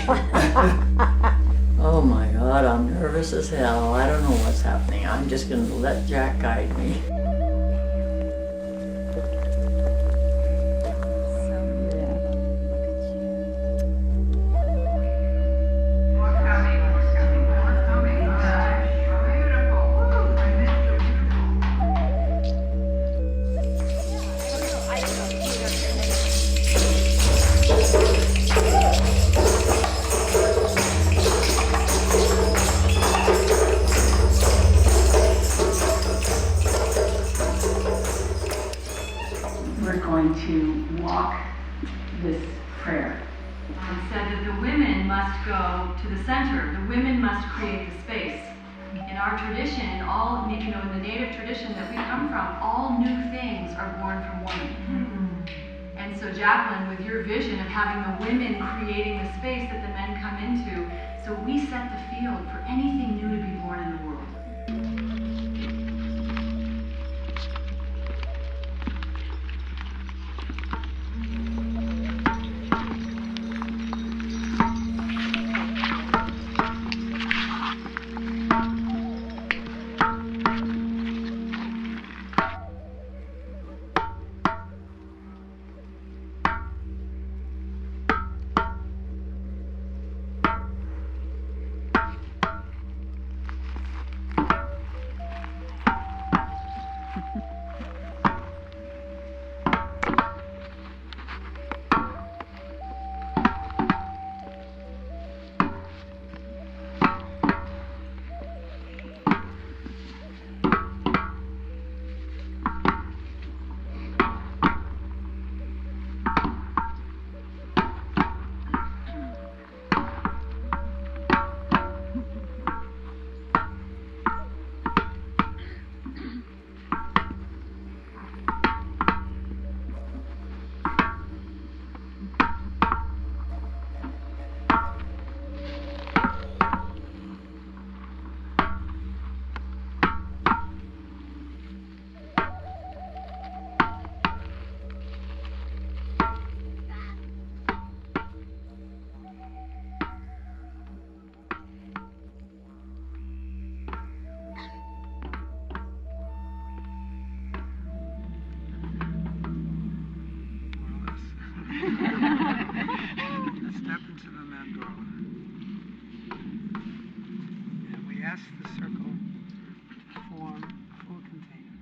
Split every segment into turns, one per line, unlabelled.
Oh my God, I'm nervous as hell. I don't know what's happening. I'm just going to let Jack guide me.
We're going to walk this prayer.
And said that the women must go to the center. The women must create the space. In our tradition, in all, in the native tradition that we come from, all new things are born from woman. Mm-hmm. And so, Jaquelyn, with your vision of having the women creating the space that the men come into, so we set the field for anything new to be born in the world.
Step into the mandala. And we ask the circle to form a full container.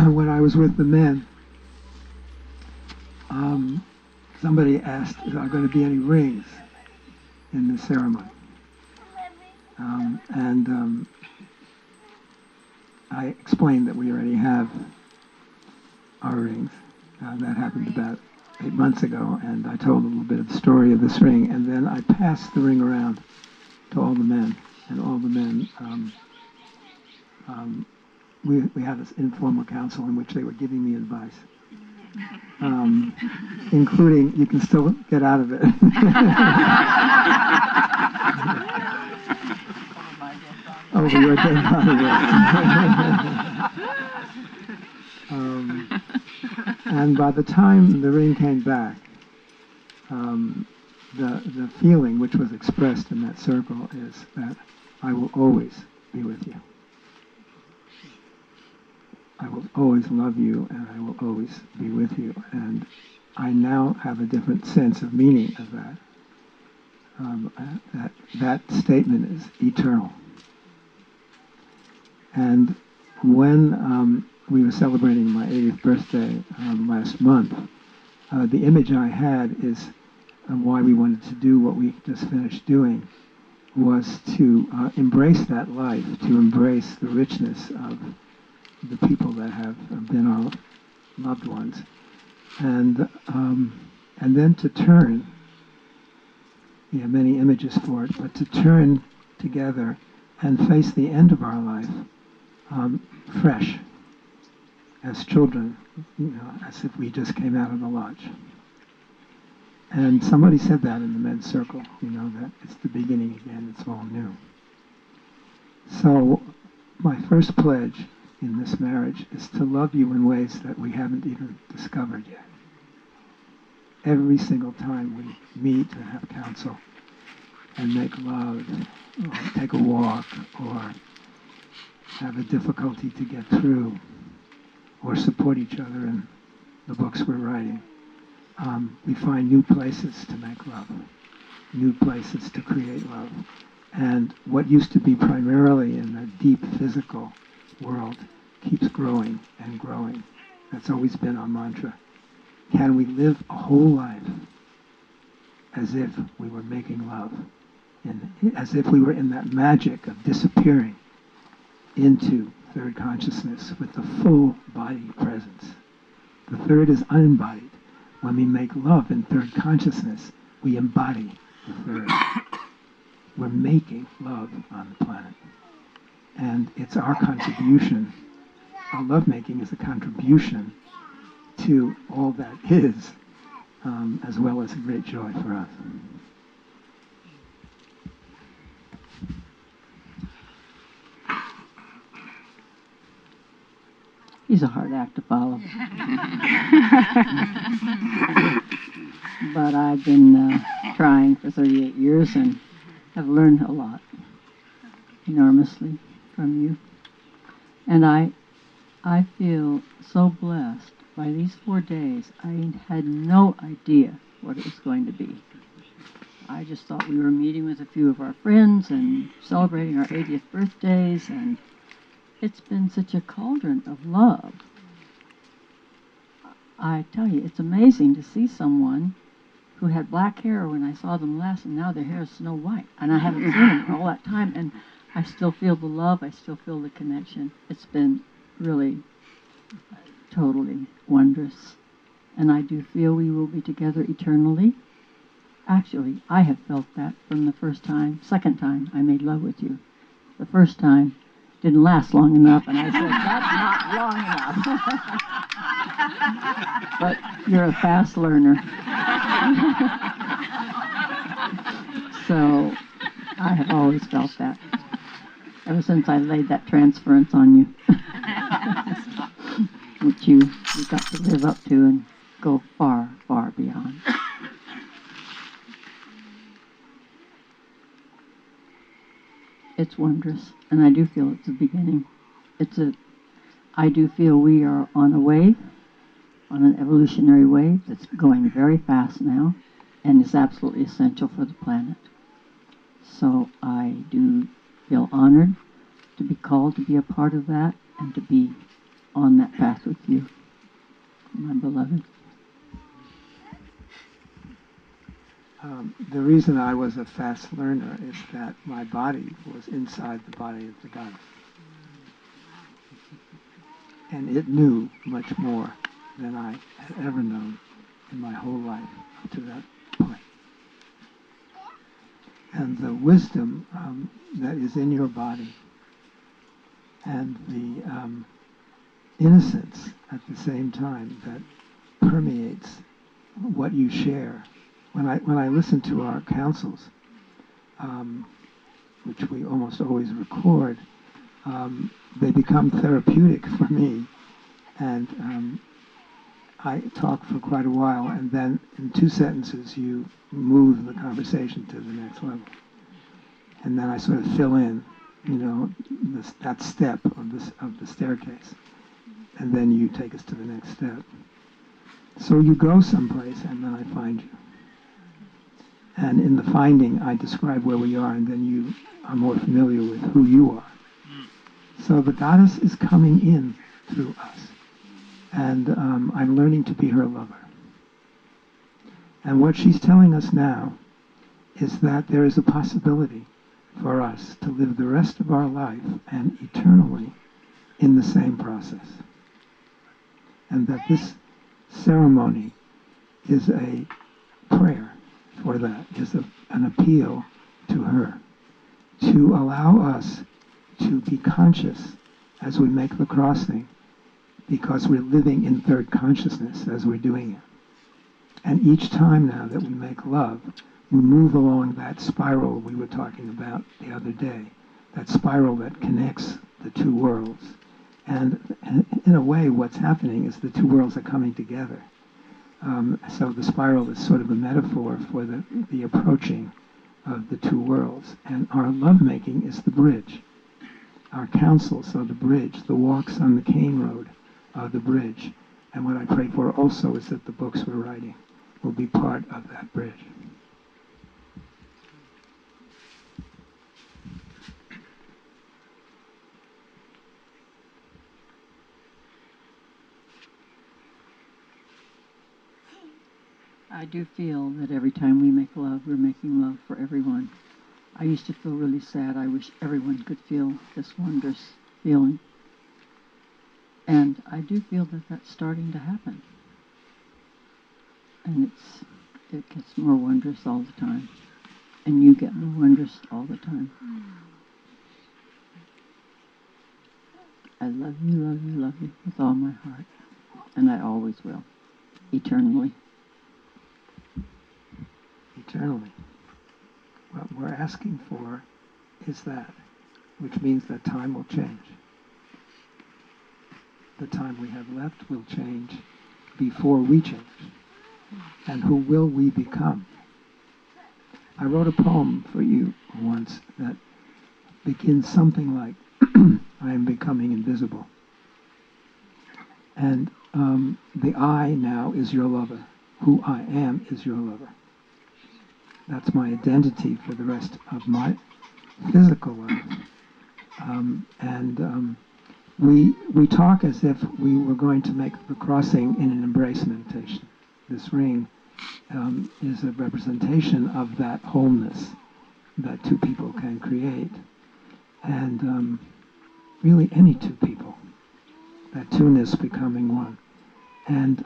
When I was with the men, somebody asked, "Are there going to be any rings in the ceremony?" I explained that we already have our rings. That happened about 8 months ago, and I told a little bit of the story of this ring, and then I passed the ring around to all the men, and all the men. We had this informal council in which they were giving me advice, including you can still get out of it. Over your dead body. And by the time the ring came back, the feeling which was expressed in that circle is that I will always be with you. I will always love you, and I will always be with you. And I now have a different sense of meaning of that. That statement is eternal. And when we were celebrating my 80th birthday last month, the image I had is why we wanted to do what we just finished doing was to embrace that life, to embrace the richness of the people that have been loved ones, and then to turn. We have many images for it, but to turn together and face the end of our life fresh, as children, as if we just came out of the lodge. And somebody said that in the men's circle, that it's the beginning again, it's all new. So my first pledge in this marriage is to love you in ways that we haven't even discovered yet. Every single time we meet and have counsel and make love, or take a walk, or have a difficulty to get through, or support each other in the books we're writing, we find new places to make love, new places to create love. And what used to be primarily in the deep physical world keeps growing and growing. That's always been our mantra. Can we live a whole life as if we were making love, and as if we were in that magic of disappearing into third consciousness with the full body presence? The third is unembodied. When we make love in third consciousness, we embody the third. We're making love on the planet. And it's our contribution. Our lovemaking is a contribution to all that is, as well as a great joy for us.
He's a hard act to follow. But I've been trying for 38 years and have learned a lot, enormously, from you. And I feel so blessed. By these 4 days, I had no idea what it was going to be. I just thought we were meeting with a few of our friends and celebrating our 80th birthdays, and it's been such a cauldron of love. I tell you, it's amazing to see someone who had black hair when I saw them last, and now their hair is snow white. And I haven't seen them all that time, and I still feel the love, I still feel the connection. It's been really totally wondrous. And I do feel we will be together eternally. Actually, I have felt that from the second time I made love with you. The first time didn't last long enough, and I said, that's not long enough. But you're a fast learner. So I have always felt that, ever since I laid that transference on you, which you got to live up to and go far, far beyond. It's wondrous, and I do feel it's the beginning. I do feel we are on a wave, on an evolutionary wave that's going very fast now, and is absolutely essential for the planet. So I do feel honored to be called to be a part of that, and to be on that path with you, my beloved.
The reason I was a fast learner is that my body was inside the body of the goddess. And it knew much more than I had ever known in my whole life up to that point. And the wisdom that is in your body, and the innocence at the same time that permeates what you share. When I listen to our councils, which we almost always record, they become therapeutic for me, and I talk for quite a while, and then in 2 sentences you move the conversation to the next level, and then I sort of fill in, that step of the staircase, and then you take us to the next step. So you go someplace, and then I find you. And in the finding, I describe where we are, and then you are more familiar with who you are. So the goddess is coming in through us, and I'm learning to be her lover. And what she's telling us now is that there is a possibility for us to live the rest of our life and eternally in the same process. and that this ceremony is a prayer for that, is an appeal to her, to allow us to be conscious as we make the crossing, because we're living in third consciousness as we're doing it. And each time now that we make love, we move along that spiral we were talking about the other day, that spiral that connects the two worlds. And in a way, what's happening is the two worlds are coming together. So the spiral is sort of a metaphor for the approaching of the two worlds. And our lovemaking is the bridge. Our counsels are the bridge. The walks on the cane road are the bridge. And what I pray for also is that the books we're writing will be part of that bridge.
I do feel that every time we make love, we're making love for everyone. I used to feel really sad. I wish everyone could feel this wondrous feeling. And I do feel that that's starting to happen. And it gets more wondrous all the time. And you get more wondrous all the time. I love you with all my heart. And I always will. Eternally.
Eternally. What we're asking for is that, which means that time will change. The time we have left will change before we change. And who will we become? I wrote a poem for you once that begins something like, I am becoming invisible. And the I now is your lover. Who I am is your lover. That's my identity for the rest of my physical life. We talk as if we were going to make the crossing in an embrace meditation. This ring is a representation of that wholeness that two people can create. And really any two people, that two-ness becoming one. And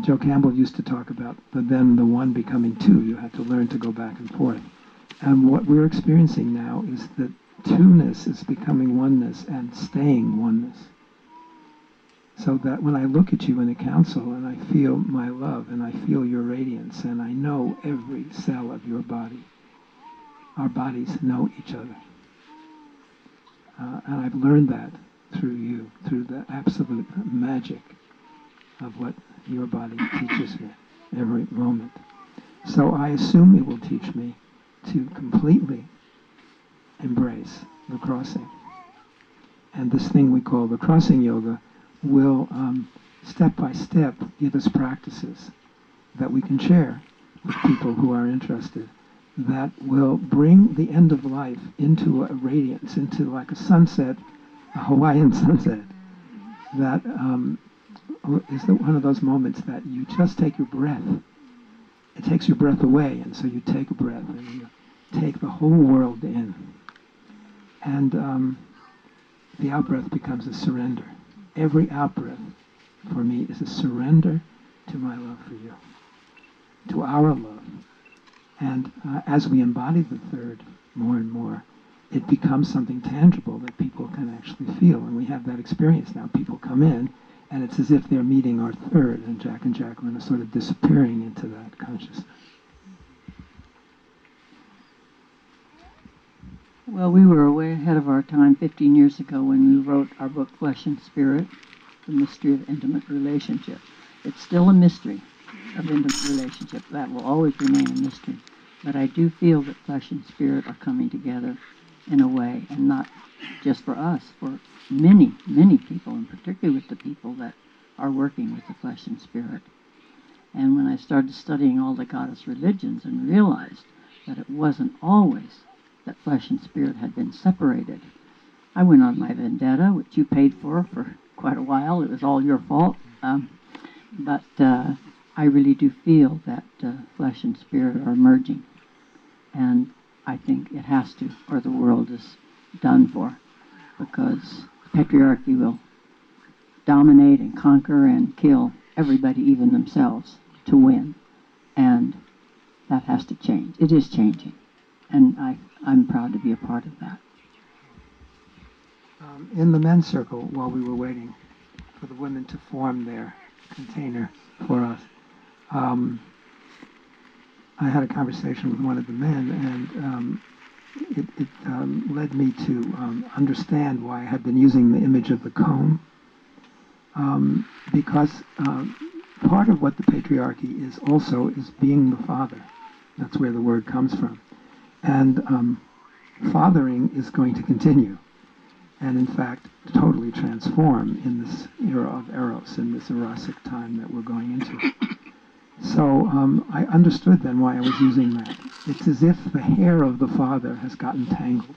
Joe Campbell used to talk about the one becoming two. You have to learn to go back and forth. And what we're experiencing now is that two-ness is becoming oneness and staying oneness. So that when I look at you in a council and I feel my love and I feel your radiance and I know every cell of your body, our bodies know each other. And I've learned that through you, through the absolute magic of what your body teaches me every moment. So I assume it will teach me to completely embrace the crossing. And this thing we call the crossing yoga will, step by step, give us practices that we can share with people who are interested, that will bring the end of life into a radiance, into like a sunset, a Hawaiian sunset, that is one of those moments that you just take your breath. It takes your breath away, and so you take a breath, and you take the whole world in. And the out-breath becomes a surrender. Every out-breath, for me, is a surrender to my love for you, to our love. And as we embody the third more and more, it becomes something tangible that people can actually feel. And we have that experience now. People come in, and it's as if they're meeting our third, and Jack and Jacqueline are sort of disappearing into that consciousness.
Well, we were way ahead of our time 15 years ago when we wrote our book, Flesh and Spirit, The Mystery of Intimate Relationship. It's still a mystery of intimate relationship. That will always remain a mystery. But I do feel that flesh and spirit are coming together in a way, and not just for us, for many, many people, and particularly with the people that are working with the flesh and spirit. And when I started studying all the goddess religions and realized that it wasn't always that flesh and spirit had been separated, I went on my vendetta, which you paid for quite a while. It was all your fault. But I really do feel that flesh and spirit are merging. And I think it has to, or the world is done for, because patriarchy will dominate and conquer and kill everybody, even themselves, to win. And that has to change. It is changing. And I'm proud to be a part of that.
In the men's circle, while we were waiting for the women to form their container for us, I had a conversation with one of the men, and it led me to understand why I had been using the image of the comb, because part of what the patriarchy is also is being the father. That's where the word comes from. And fathering is going to continue, and in fact totally transform in this era of Eros, in this Erosic time that we're going into. So I understood then why I was using that. It's as if the hair of the father has gotten tangled.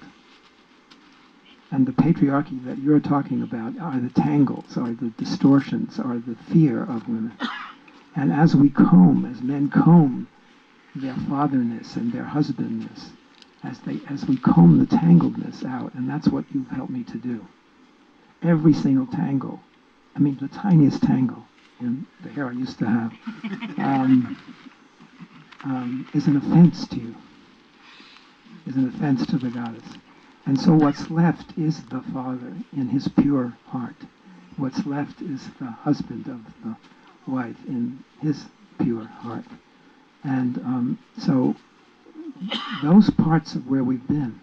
And the patriarchy that you're talking about are the tangles, are the distortions, are the fear of women. And as we comb, as men comb their fatherness and their husbandness, as we comb the tangledness out, and that's what you've helped me to do. Every single tangle, I mean the tiniest tangle in the hair I used to have, is an offense to you, is an offense to the goddess. And so what's left is the father in his pure heart. What's left is the husband of the wife in his pure heart. And so those parts of where we've been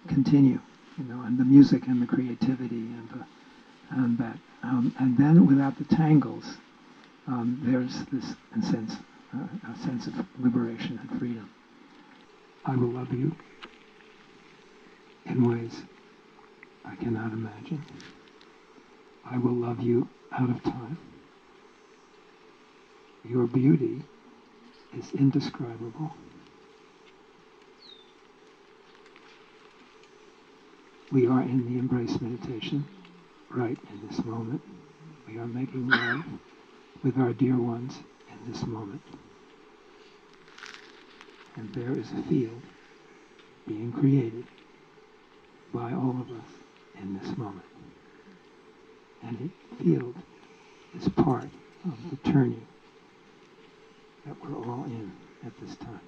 continue, and the music and the creativity and that. And then without the tangles, there's this a sense of liberation and freedom. I will love you in ways I cannot imagine. I will love you out of time. Your beauty is indescribable. We are in the embrace meditation right in this moment. We are making love with our dear ones in this moment. And there is a field being created by all of us in this moment. And the field is part of the turning that we're all in at this time.